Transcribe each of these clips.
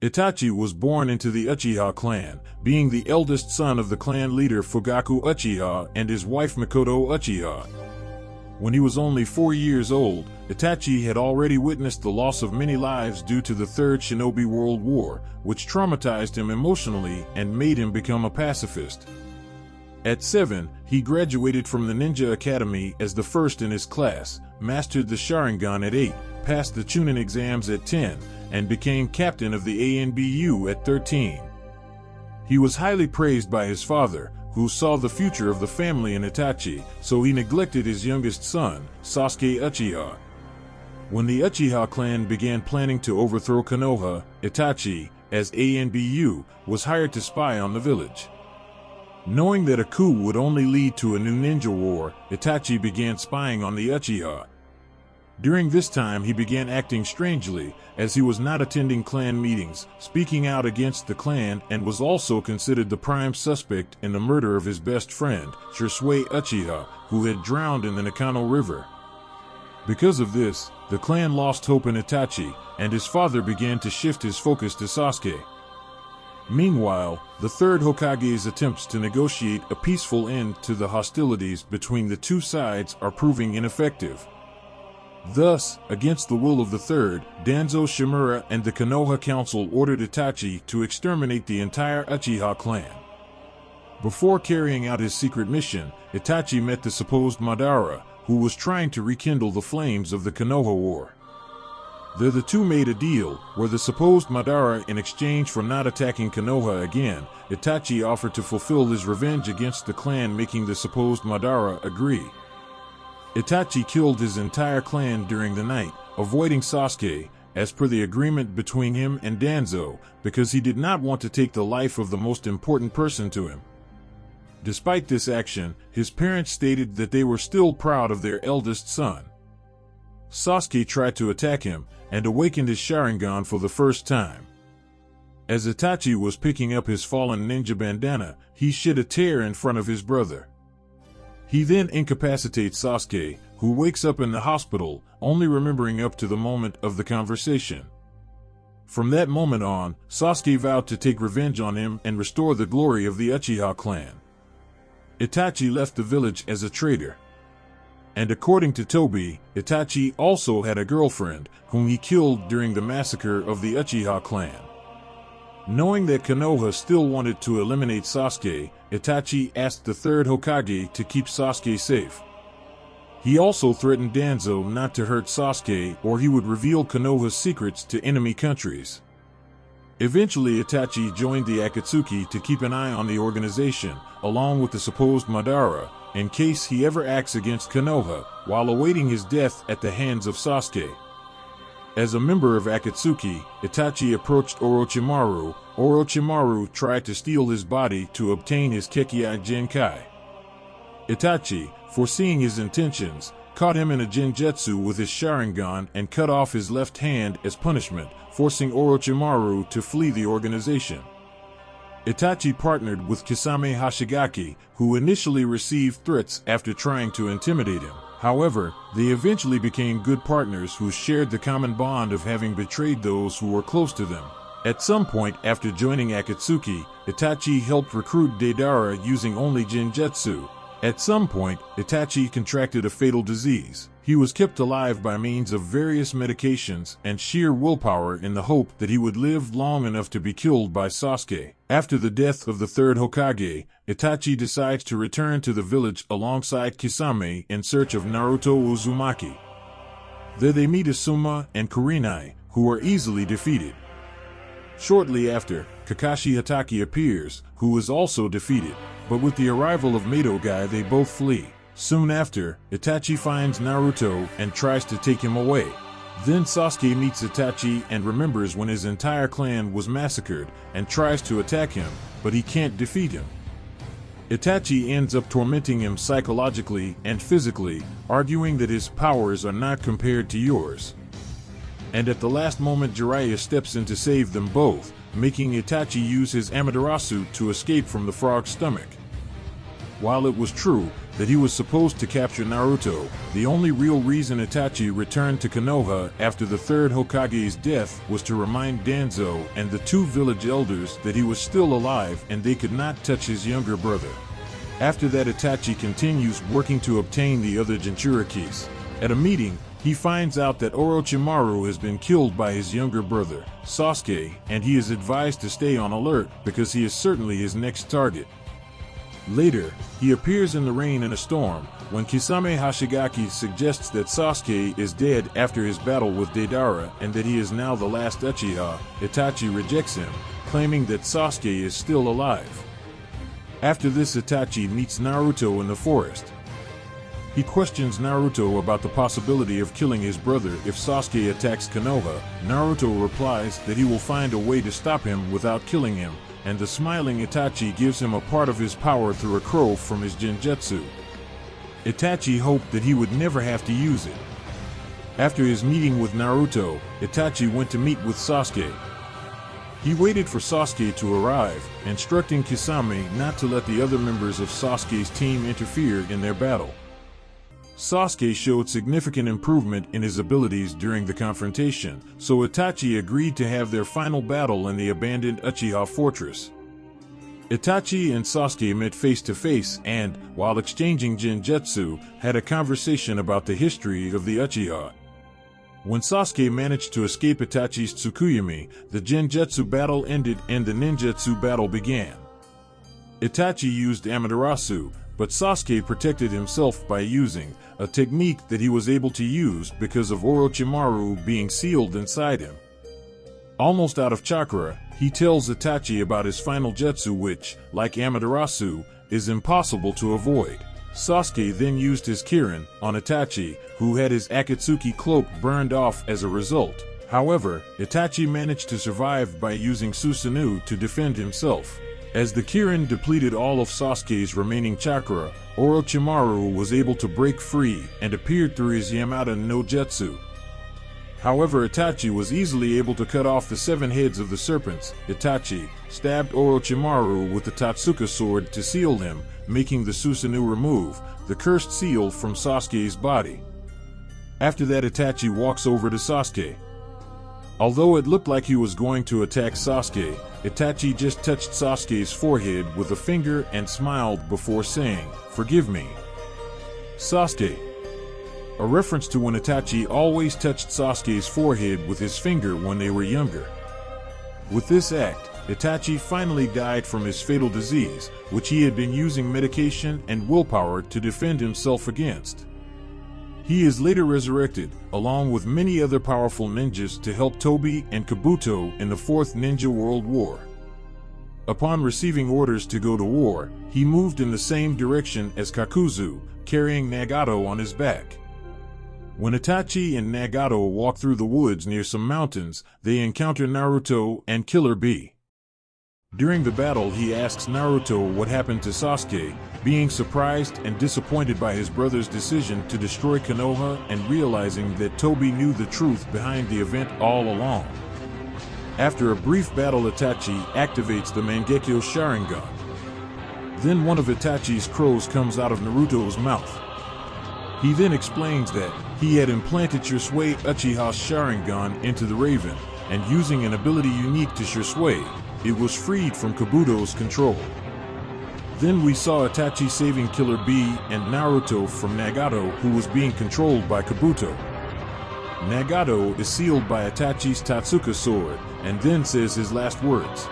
Itachi was born into the Uchiha clan, being the eldest son of the clan leader Fugaku Uchiha and his wife Mikoto Uchiha. When he was only 4 years old, Itachi had already witnessed the loss of many lives due to the Third Shinobi World War, which traumatized him emotionally and made him become a pacifist. At 7, he graduated from the Ninja Academy as the first in his class, mastered the Sharingan at 8, passed the Chunin exams at 10, and became captain of the ANBU at 13. He was highly praised by his father, who saw the future of the family in Itachi, so he neglected his youngest son, Sasuke Uchiha. When the Uchiha clan began planning to overthrow Konoha, Itachi, as ANBU, was hired to spy on the village. Knowing that a coup would only lead to a new ninja war, Itachi began spying on the Uchiha. During this time he began acting strangely, as he was not attending clan meetings, speaking out against the clan, and was also considered the prime suspect in the murder of his best friend, Sasuke Uchiha, who had drowned in the Nakano River. Because of this, the clan lost hope in Itachi, and his father began to shift his focus to Sasuke. Meanwhile, the third Hokage's attempts to negotiate a peaceful end to the hostilities between the two sides are proving ineffective. Thus, against the will of the third, Danzo Shimura and the Konoha Council ordered Itachi to exterminate the entire Uchiha clan. Before carrying out his secret mission, Itachi met the supposed Madara, who was trying to rekindle the flames of the Konoha War. There the two made a deal, where the supposed Madara, in exchange for not attacking Konoha again, Itachi offered to fulfill his revenge against the clan, making the supposed Madara agree. Itachi killed his entire clan during the night, avoiding Sasuke, as per the agreement between him and Danzo, because he did not want to take the life of the most important person to him. Despite this action, his parents stated that they were still proud of their eldest son. Sasuke tried to attack him, and awakened his Sharingan for the first time. As Itachi was picking up his fallen ninja bandana, he shed a tear in front of his brother. He then incapacitates Sasuke, who wakes up in the hospital, only remembering up to the moment of the conversation. From that moment on, Sasuke vowed to take revenge on him and restore the glory of the Uchiha clan. Itachi left the village as a traitor. And according to Tobi, Itachi also had a girlfriend, whom he killed during the massacre of the Uchiha clan. Knowing that Konoha still wanted to eliminate Sasuke, Itachi asked the third Hokage to keep Sasuke safe. He also threatened Danzo not to hurt Sasuke, or he would reveal Konoha's secrets to enemy countries. Eventually, Itachi joined the Akatsuki to keep an eye on the organization, along with the supposed Madara, in case he ever acts against Konoha, while awaiting his death at the hands of Sasuke. As a member of Akatsuki, Itachi approached Orochimaru. Orochimaru tried to steal his body to obtain his Kekkei Genkai. Itachi, foreseeing his intentions, caught him in a genjutsu with his Sharingan and cut off his left hand as punishment, forcing Orochimaru to flee the organization. Itachi partnered with Kisame Hashigaki, who initially received threats after trying to intimidate him. However, they eventually became good partners who shared the common bond of having betrayed those who were close to them. At some point after joining Akatsuki, Itachi helped recruit Deidara using only genjutsu. At some point, Itachi contracted a fatal disease. He was kept alive by means of various medications and sheer willpower in the hope that he would live long enough to be killed by Sasuke. After the death of the third Hokage, Itachi decides to return to the village alongside Kisame in search of Naruto Uzumaki. There they meet Asuma and Kurenai, who are easily defeated. Shortly after, Kakashi Hatake appears, who is also defeated, but with the arrival of Madogai they both flee. Soon after, Itachi finds Naruto and tries to take him away. Then Sasuke meets Itachi and remembers when his entire clan was massacred and tries to attack him, but he can't defeat him. Itachi ends up tormenting him psychologically and physically, arguing that his powers are not compared to yours. And at the last moment Jiraiya steps in to save them both, making Itachi use his Amaterasu to escape from the frog's stomach. While it was true, that he was supposed to capture Naruto. The only real reason Itachi returned to Konoha after the third Hokage's death was to remind Danzo and the two village elders that he was still alive and they could not touch his younger brother. After that, Itachi continues working to obtain the other Jinchurikis. At a meeting, he finds out that Orochimaru has been killed by his younger brother, Sasuke, and he is advised to stay on alert because he is certainly his next target. Later, he appears in the rain in a storm when Kisame Hashigaki suggests that Sasuke is dead after his battle with Deidara and that he is now the last Uchiha. Itachi rejects him, claiming that Sasuke is still alive. After this, Itachi meets Naruto in the forest. He questions Naruto about the possibility of killing his brother if Sasuke attacks Konoha. Naruto replies that he will find a way to stop him without killing him, and the smiling Itachi gives him a part of his power through a crow from his Genjutsu. Itachi hoped that he would never have to use it. After his meeting with Naruto, Itachi went to meet with Sasuke. He waited for Sasuke to arrive, instructing Kisame not to let the other members of Sasuke's team interfere in their battle. Sasuke showed significant improvement in his abilities during the confrontation, so Itachi agreed to have their final battle in the abandoned Uchiha fortress. Itachi and Sasuke met face to face and, while exchanging Genjutsu, had a conversation about the history of the Uchiha. When Sasuke managed to escape Itachi's Tsukuyomi, the Genjutsu battle ended and the ninjutsu battle began. Itachi used Amaterasu, but Sasuke protected himself by using a technique that he was able to use because of Orochimaru being sealed inside him. Almost out of chakra, he tells Itachi about his final jutsu which, like Amaterasu, is impossible to avoid. Sasuke then used his Kirin on Itachi, who had his Akatsuki cloak burned off as a result. However, Itachi managed to survive by using Susanoo to defend himself. As the Kirin depleted all of Sasuke's remaining chakra, Orochimaru was able to break free and appeared through his Yamata no Jutsu. However, Itachi was easily able to cut off the 7 heads of the serpents. Itachi stabbed Orochimaru with the Tatsuka sword to seal him, making the Susanoo remove the cursed seal from Sasuke's body. After that, Itachi walks over to Sasuke. Although it looked like he was going to attack Sasuke, Itachi just touched Sasuke's forehead with a finger and smiled before saying, "Forgive me, Sasuke." A reference to when Itachi always touched Sasuke's forehead with his finger when they were younger. With this act, Itachi finally died from his fatal disease, which he had been using medication and willpower to defend himself against. He is later resurrected, along with many other powerful ninjas to help Tobi and Kabuto in the Fourth Ninja World War. Upon receiving orders to go to war, he moved in the same direction as Kakuzu, carrying Nagato on his back. When Itachi and Nagato walk through the woods near some mountains, they encounter Naruto and Killer Bee. During the battle, he asks Naruto what happened to Sasuke, being surprised and disappointed by his brother's decision to destroy Konoha and realizing that Tobi knew the truth behind the event all along. After a brief battle, Itachi activates the Mangekyo Sharingan. Then one of Itachi's crows comes out of Naruto's mouth. He then explains that he had implanted Shisui Uchiha's Sharingan into the Raven, and using an ability unique to Shisui, it was freed from Kabuto's control. Then we saw Itachi saving Killer Bee and Naruto from Nagato, who was being controlled by Kabuto. Nagato is sealed by Itachi's Tatsuka sword, and then says his last words.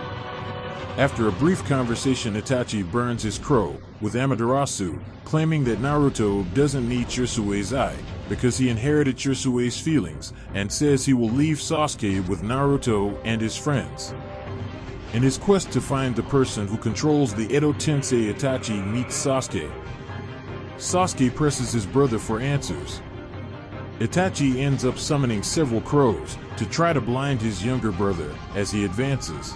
After a brief conversation, Itachi burns his crow with Amaterasu, claiming that Naruto doesn't need Shisui's eye because he inherited Shisui's feelings, and says he will leave Sasuke with Naruto and his friends. In his quest to find the person who controls the Edo Tensei, Itachi meets Sasuke. Sasuke presses his brother for answers. Itachi ends up summoning several crows to try to blind his younger brother as he advances.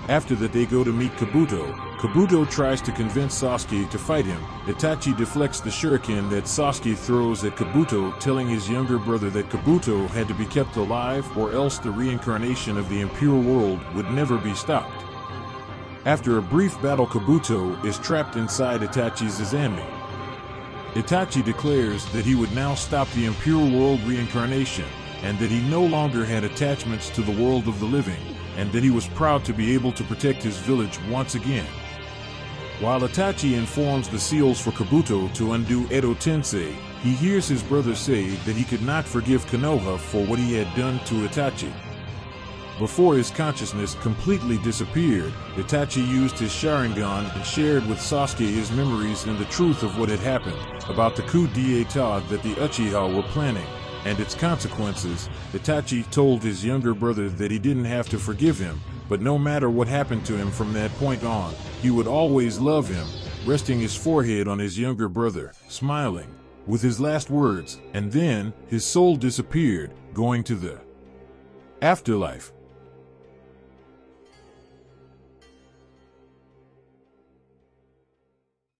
After that, they go to meet Kabuto. Kabuto tries to convince Sasuke to fight him. Itachi deflects the shuriken that Sasuke throws at Kabuto, telling his younger brother that Kabuto had to be kept alive or else the reincarnation of the impure world would never be stopped. After a brief battle, Kabuto is trapped inside Itachi's Izanmi. Itachi declares that he would now stop the impure world reincarnation, and that he no longer had attachments to the world of the living, and that he was proud to be able to protect his village once again. While Itachi informs the seals for Kabuto to undo Edo Tensei, he hears his brother say that he could not forgive Konoha for what he had done to Itachi. Before his consciousness completely disappeared, Itachi used his Sharingan and shared with Sasuke his memories and the truth of what had happened, about the coup d'etat that the Uchiha were planning, and its consequences. Itachi told his younger brother that he didn't have to forgive him, but no matter what happened to him from that point on, he would always love him, resting his forehead on his younger brother, smiling, with his last words, and then his soul disappeared, going to the afterlife.